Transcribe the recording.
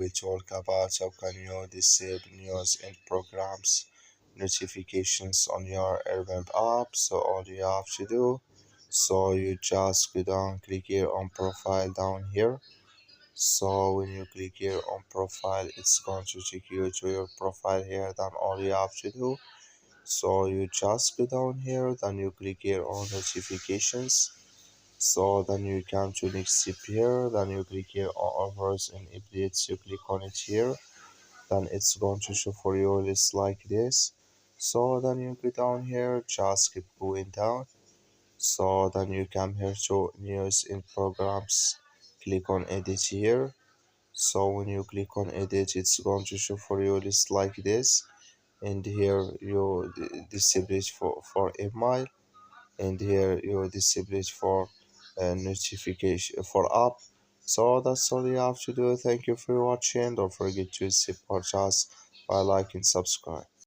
we talk about how can you disable news and programs notifications on your Airbnb app. So all you have to do, so you just go down, click here on profile down here. So when you click here on profile, it's going to take you to your profile here. Then all you have to do, so you just go down here, then you click here on notifications. So then you come to next step here, then you click here on offers and updates, you click on it here, then it's going to show for you a list like this. So then you go down here, just keep going down. So then you come here to news in programs, click on edit here. So when you click on edit, it's going to show for you a list like this, and here you disable it for email, and here you disable it for notification for app. So that's all you have to do. Thank you for watching. Don't forget to support us by liking, subscribe.